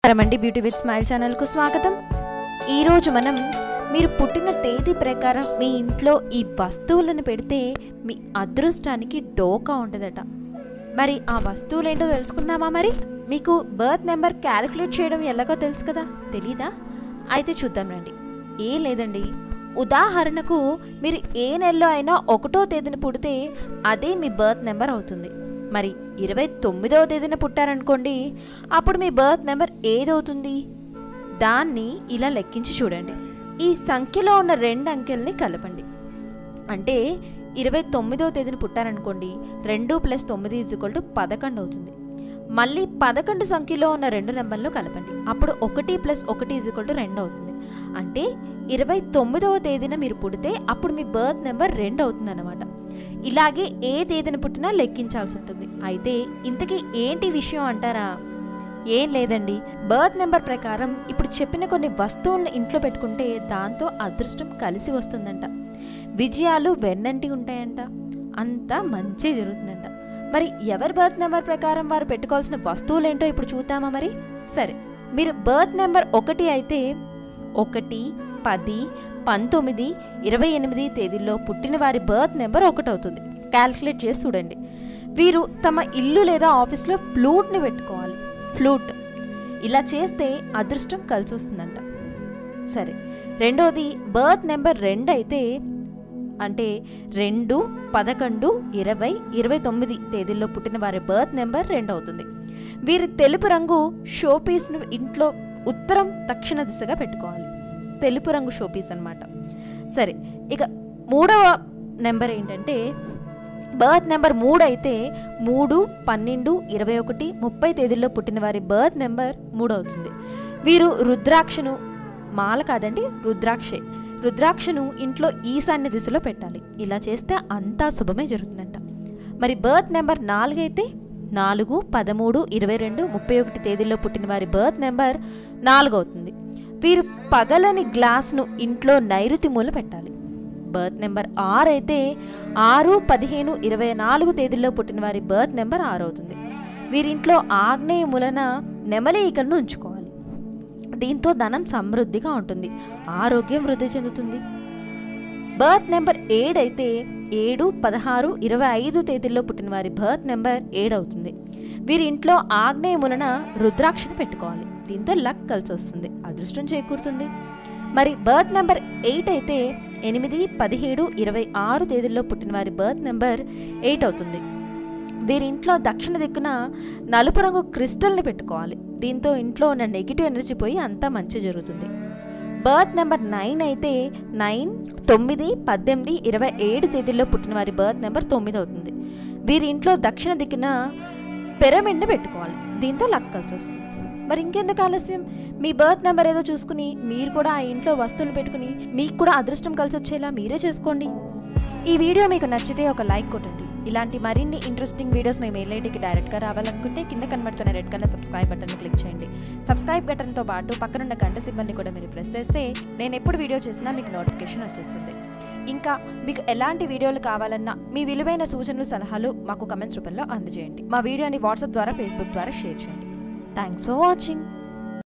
రమండి beauty with smile ఛానల్కు స్వాగతం. ఈరోజు మనం మీరు పుట్టిన తేదీ ప్రకారం మీ ఇంట్లో ఈ వస్తువులను పెడితే మీ అదృష్టానికి డోకా ఉంటుందట. మరి ఆ వస్తువులు ఏంటో తెలుసుకుందామా? మరి మీకు బర్త్ నెంబర్ క్యాలిక్యులేట్ చేయడం ఎలాగో తెలుసు కదా, తెలీదా? అయితే చూద్దాం రండి. ఏం లేదండి, ఉదాహరణకు మీరు ఏ నెలలో అయినా 1వ తేదీన పుడితే అదే మీ బర్త్ నెంబర్ అవుతుంది. మరి 29వ తేదీన పుట్టారనుకోండి, అప్పుడు మీ బర్త్ నెంబర్ ఏదవుతుంది? దాన్ని ఇలా లెక్కించి చూడండి. ఈ సంఖ్యలో ఉన్న 2 అంకెల్ని కలపండి. అంటే 29వ తేదీన పుట్టారనుకోండి, 2 + 9 = 11 అవుతుంది. మళ్ళీ 11 సంఖ్యలో ఉన్న 2 నెంబర్లు కలపండి. అప్పుడు 1 + 1 = 2 అవుతుంది. అంటే 29వ తేదీన మీరు పుడితే అప్పుడు మీ బర్త్ నెంబర్ 2 అవుతుంది అన్నమాట. ఇలాగే ఏ తేదీన పుట్టినా లెక్కించాల్సి ఉంటుంది. అయితే ఇంతకీ ఏంటి విషయం అంటారా? ఏం లేదండి, బర్త్ నెంబర్ ప్రకారం ఇప్పుడు చెప్పిన కొన్ని వస్తువులను ఇంట్లో పెట్టుకుంటే దాంతో అదృష్టం కలిసి వస్తుందంట, విజయాలు వెన్నంటి ఉంటాయంట, అంతా మంచి జరుగుతుందంట. మరి ఎవరి బర్త్ నెంబర్ ప్రకారం వారు పెట్టుకోవాల్సిన వస్తువులు ఏంటో ఇప్పుడు చూద్దామా? మరి సరే, మీరు బర్త్ నెంబర్ 1 అయితే 1, 10, 19, 28 తేదీల్లో పుట్టిన వారి బర్త్ నెంబర్ 1 అవుతుంది. క్యాల్కులేట్ చేసి చూడండి. వీరు తమ ఇల్లు లేదా ఆఫీస్లో ఫ్లూట్ని పెట్టుకోవాలి. ఫ్లూట్ ఇలా చేస్తే అదృష్టం కలిసి వస్తుందంట. సరే, రెండోది బర్త్ నెంబర్ 2 అయితే, అంటే 2, 11, 20, 29 తేదీల్లో పుట్టిన వారి బర్త్ నెంబర్ 2 అవుతుంది. వీరు తెలుపు రంగు షోపీస్ను ఇంట్లో ఉత్తరం దక్షిణ దిశగా పెట్టుకోవాలి. తెలుపు రంగు షోపీస్ అన్నమాట. సరే, ఇక 3వ నెంబర్ ఏంటంటే, బర్త్ నెంబర్ 3 అయితే 3, 12, 21, 30 తేదీల్లో పుట్టిన వారి బర్త్ నెంబర్ 3 అవుతుంది. వీరు రుద్రాక్షను, మాల కాదండి, రుద్రాక్షను ఇంట్లో ఈశాన్య దిశలో పెట్టాలి. ఇలా చేస్తే అంతా శుభమే జరుగుతుందంట. మరి బర్త్ నెంబర్ 4 అయితే 4, 13, 22, 31 తేదీల్లో పుట్టిన వారి బర్త్ నెంబర్ 4 అవుతుంది. వీరు పగలని గ్లాస్ను ఇంట్లో నైరుతి మూల పెట్టాలి. బర్త్ నెంబర్ 6 అయితే 6, 15, 24 తేదీల్లో పుట్టిన వారి బర్త్ నెంబర్ 6 అవుతుంది. వీరింట్లో ఆగ్నేయ మూలన నెమలి ఈకలను ఉంచుకోవాలి. దీంతో ధనం సమృద్ధిగా ఉంటుంది, ఆరోగ్యం వృద్ధి చెందుతుంది. బర్త్ నెంబర్ 7 అయితే 7, 16, 25 తేదీల్లో పుట్టిన వారి బర్త్ నెంబర్ 7 అవుతుంది. వీరింట్లో ఆగ్నేయ మూలన రుద్రాక్షను పెట్టుకోవాలి. దీంతో లక్ కలిసి వస్తుంది, అదృష్టం చేకూరుతుంది. మరి బర్త్ నెంబర్ 8 అయితే 8, 17, 26 తేదీల్లో పుట్టిన వారి బర్త్ నెంబర్ 8 అవుతుంది. వీరింట్లో దక్షిణ దిక్కున నలుపు రంగు క్రిస్టల్ని పెట్టుకోవాలి. దీంతో ఇంట్లో ఉన్న నెగిటివ్ ఎనర్జీ పోయి అంతా మంచి జరుగుతుంది. బర్త్ నెంబర్ 9 అయితే 9, 9, 18, 27 తేదీల్లో పుట్టిన వారి బర్త్ నెంబర్ 9 అవుతుంది. వీరింట్లో దక్షిణ దిక్కున పిరమిడ్ని పెట్టుకోవాలి. దీంతో లక్ కలిసి వస్తుంది. మరి ఇంకెందుకు ఆలస్యం, మీ బర్త్ నెంబర్ ఏదో చూసుకుని మీరు కూడా ఆ ఇంట్లో వస్తువులు పెట్టుకుని మీకు కూడా అదృష్టం కలిసి వచ్చేలా మీరే చేసుకోండి. ఈ వీడియో మీకు నచ్చితే ఒక లైక్ కొట్టండి. ఇలాంటి మరిన్ని ఇంట్రెస్టింగ్ వీడియోస్ మీ మెయిల్ ఐడికి డైరెక్ట్గా రావాలనుకుంటే కింద కనబడుతున్న రెడ్ కలర్ సబ్స్క్రైబ్ బటన్ని క్లిక్ చేయండి. సబ్స్క్రైబ్ బటన్తో పాటు పక్కనున్న గంట సింబల్ని కూడా మీరు ప్రెస్ చేస్తే నేను ఎప్పుడు వీడియో చేసినా మీకు నోటిఫికేషన్ వచ్చేస్తుంది. ఇంకా మీకు ఎలాంటి వీడియోలు కావాలన్నా మీ విలువైన సూచనలు, సలహాలు మాకు కమెంట్స్ రూపంలో అందజేయండి. మా వీడియోని వాట్సాప్ ద్వారా, ఫేస్బుక్ ద్వారా షేర్ చేయండి. Thanks for watching.